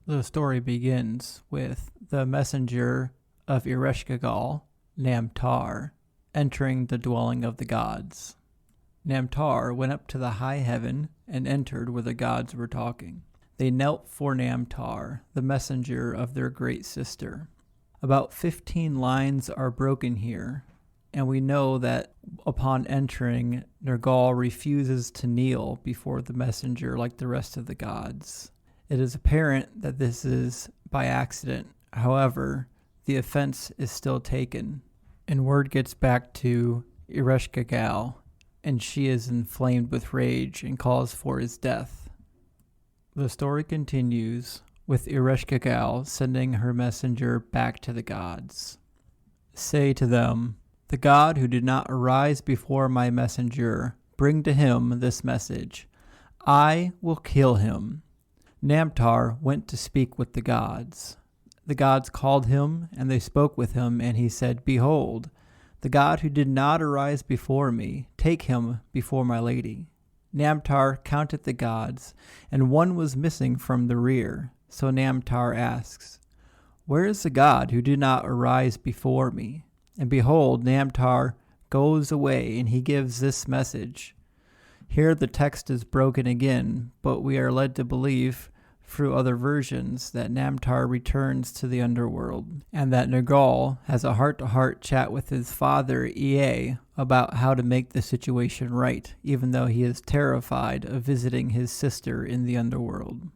The story begins with the messenger of Ereshkigal, Namtar, entering the dwelling of the gods. Namtar went up to the high heaven and entered where the gods were talking. They knelt for Namtar, the messenger of their great sister. About 15 lines are broken here, and we know that upon entering, Nergal refuses to kneel before the messenger like the rest of the gods. It is apparent that this is by accident. However, the offense is still taken, and word gets back to Ereshkigal, and she is inflamed with rage and calls for his death. The story continues with Ereshkigal sending her messenger back to the gods. Say to them, "The god who did not arise before my messenger, bring to him this message. I will kill him." Namtar went to speak with the gods. The gods called him, and they spoke with him, and he said, "Behold, the god who did not arise before me, take him before my lady." Namtar counted the gods, and one was missing from the rear. So Namtar asks, "Where is the god who did not arise before me?" And behold, Namtar goes away, and he gives this message. Here the text is broken again, but we are led to believe through other versions that Namtar returns to the underworld, and that Nergal has a heart-to-heart chat with his father Ea about how to make the situation right, even though he is terrified of visiting his sister in the underworld.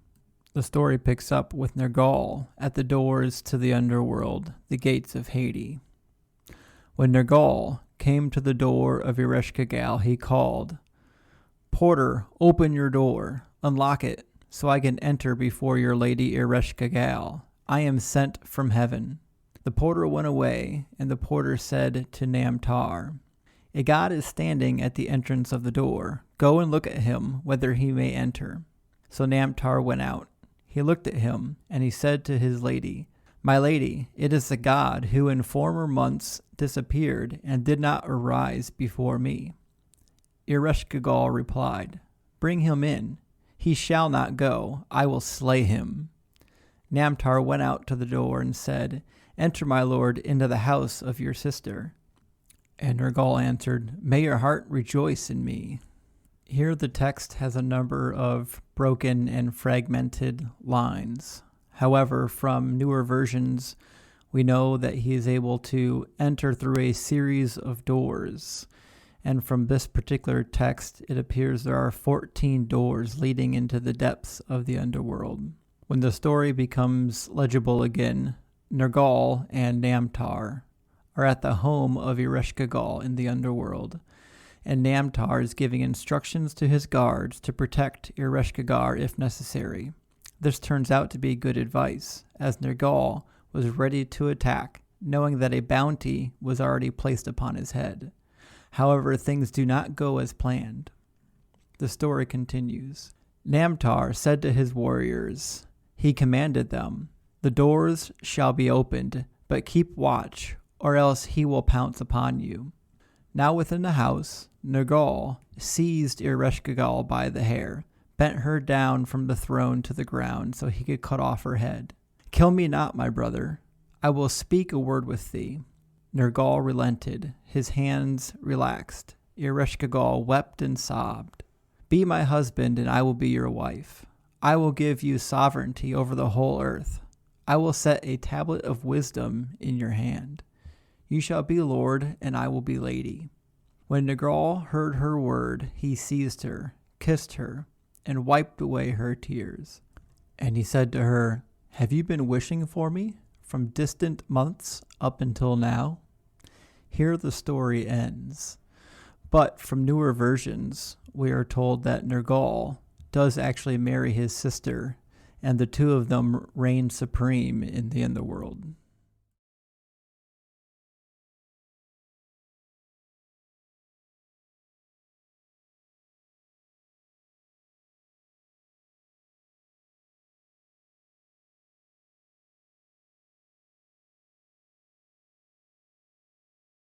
The story picks up with Nergal at the doors to the underworld, the gates of Hades. When Nergal came to the door of Ereshkigal, he called, "Porter, open your door, unlock it, so I can enter before your lady Ereshkigal. I am sent from heaven." The porter went away, and the porter said to Namtar, "A god is standing at the entrance of the door. Go and look at him, whether he may enter." So Namtar went out. He looked at him, and he said to his lady, "My lady, it is the god who in former months disappeared and did not arise before me." Ereshkigal replied, "Bring him in. He shall not go. I will slay him." Namtar went out to the door and said, "Enter, my lord, into the house of your sister." And Nergal answered, "May your heart rejoice in me." Here the text has a number of broken and fragmented lines. However, from newer versions, we know that he is able to enter through a series of doors. And from this particular text, it appears there are 14 doors leading into the depths of the underworld. When the story becomes legible again, Nergal and Namtar are at the home of Ereshkigal in the underworld, and Namtar is giving instructions to his guards to protect Ereshkigal if necessary. This turns out to be good advice, as Nergal was ready to attack, knowing that a bounty was already placed upon his head. However, things do not go as planned. The story continues. Namtar said to his warriors, he commanded them, "The doors shall be opened, but keep watch, or else he will pounce upon you." Now within the house, Nergal seized Ereshkigal by the hair, bent her down from the throne to the ground so he could cut off her head. "Kill me not, my brother. I will speak a word with thee." Nergal relented. His hands relaxed. Ereshkigal wept and sobbed. "Be my husband, and I will be your wife. I will give you sovereignty over the whole earth. I will set a tablet of wisdom in your hand. You shall be lord, and I will be lady." When Nergal heard her word, he seized her, kissed her, and wiped away her tears. And he said to her, "Have you been wishing for me from distant months up until now?" Here the story ends. But from newer versions, we are told that Nergal does actually marry his sister, and the two of them reign supreme in the underworld.